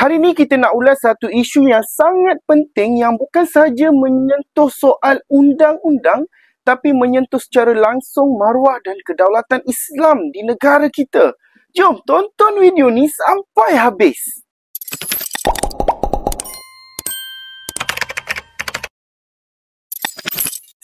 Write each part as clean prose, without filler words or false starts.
Hari ini kita nak ulas satu isu yang sangat penting yang bukan sahaja menyentuh soal undang-undang tapi menyentuh secara langsung maruah dan kedaulatan Islam di negara kita. Jom tonton video ni sampai habis.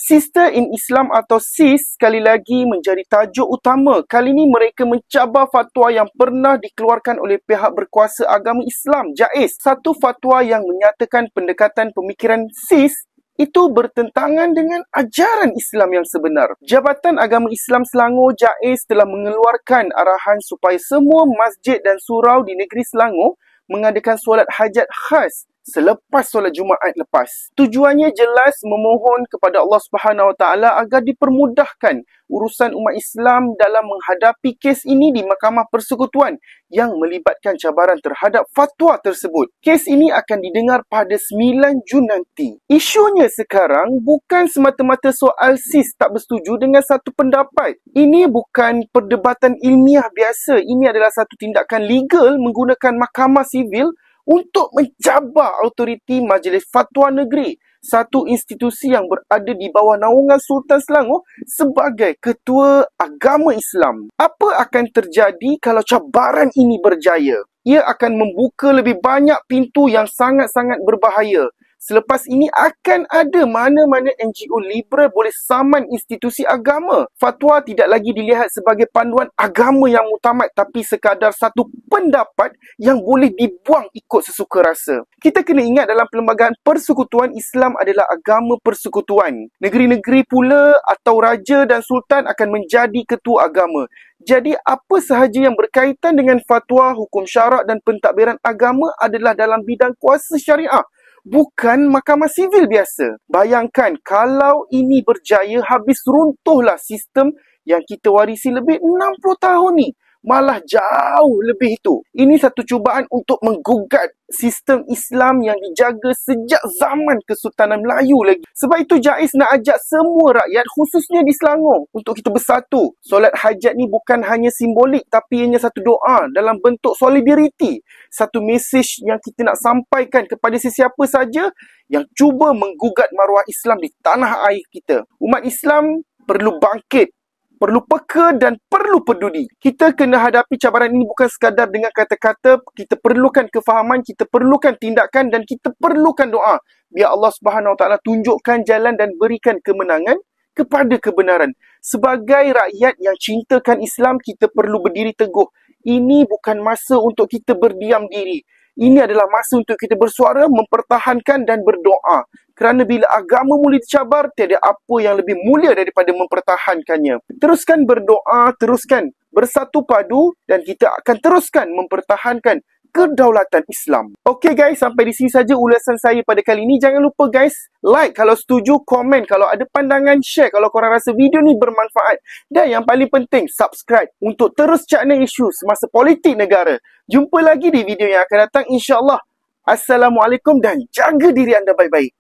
Sister in Islam atau SIS sekali lagi menjadi tajuk utama. Kali ini mereka mencabar fatwa yang pernah dikeluarkan oleh pihak berkuasa agama Islam, JAIS. Satu fatwa yang menyatakan pendekatan pemikiran SIS itu bertentangan dengan ajaran Islam yang sebenar. Jabatan Agama Islam Selangor, JAIS, telah mengeluarkan arahan supaya semua masjid dan surau di negeri Selangor mengadakan solat hajat khas selepas solat Jumaat lepas. Tujuannya jelas memohon kepada Allah Subhanahu Wa Taala agar dipermudahkan urusan umat Islam dalam menghadapi kes ini di Mahkamah Persekutuan yang melibatkan cabaran terhadap fatwa tersebut. Kes ini akan didengar pada 9 Jun nanti. Isunya sekarang bukan semata-mata soal SIS tak bersetuju dengan satu pendapat. Ini bukan perdebatan ilmiah biasa. Ini adalah satu tindakan legal menggunakan mahkamah sivil untuk mencabar autoriti Majlis Fatwa Negeri, satu institusi yang berada di bawah naungan Sultan Selangor sebagai Ketua Agama Islam. Apa akan terjadi kalau cabaran ini berjaya? Ia akan membuka lebih banyak pintu yang sangat-sangat berbahaya. Selepas ini akan ada mana-mana NGO liberal boleh saman institusi agama. Fatwa tidak lagi dilihat sebagai panduan agama yang muktamad tapi sekadar satu pendapat yang boleh dibuang ikut sesuka rasa. Kita kena ingat dalam Perlembagaan Persekutuan, Islam adalah agama persekutuan. Negeri-negeri pula atau raja dan sultan akan menjadi ketua agama. Jadi apa sahaja yang berkaitan dengan fatwa, hukum syarak dan pentadbiran agama adalah dalam bidang kuasa syariah, bukan mahkamah sivil biasa. Bayangkan kalau ini berjaya, habis runtuhlah sistem yang kita warisi lebih 60 tahun ni. Malah jauh lebih itu. Ini satu cubaan untuk menggugat sistem Islam yang dijaga sejak zaman Kesultanan Melayu lagi. Sebab itu JAIS nak ajak semua rakyat, khususnya di Selangor, untuk kita bersatu. Solat hajat ni bukan hanya simbolik tapi ianya satu doa dalam bentuk solidariti. Satu mesej yang kita nak sampaikan kepada sesiapa saja yang cuba menggugat maruah Islam di tanah air kita. Umat Islam perlu bangkit, perlu peka dan perlu peduli. Kita kena hadapi cabaran ini bukan sekadar dengan kata-kata. Kita perlukan kefahaman, kita perlukan tindakan dan kita perlukan doa. Biar Allah Subhanahu Wa Taala tunjukkan jalan dan berikan kemenangan kepada kebenaran. Sebagai rakyat yang cintakan Islam, kita perlu berdiri teguh. Ini bukan masa untuk kita berdiam diri. Ini adalah masa untuk kita bersuara, mempertahankan dan berdoa. Kerana bila agama mula dicabar, tiada apa yang lebih mulia daripada mempertahankannya. Teruskan berdoa, teruskan bersatu padu dan kita akan teruskan mempertahankan kedaulatan Islam. Okey guys, sampai di sini saja ulasan saya pada kali ini. Jangan lupa guys, like kalau setuju, komen kalau ada pandangan, share kalau korang rasa video ni bermanfaat. Dan yang paling penting, subscribe untuk terus cakna isu semasa politik negara. Jumpa lagi di video yang akan datang insya-Allah. Assalamualaikum dan jaga diri anda baik-baik.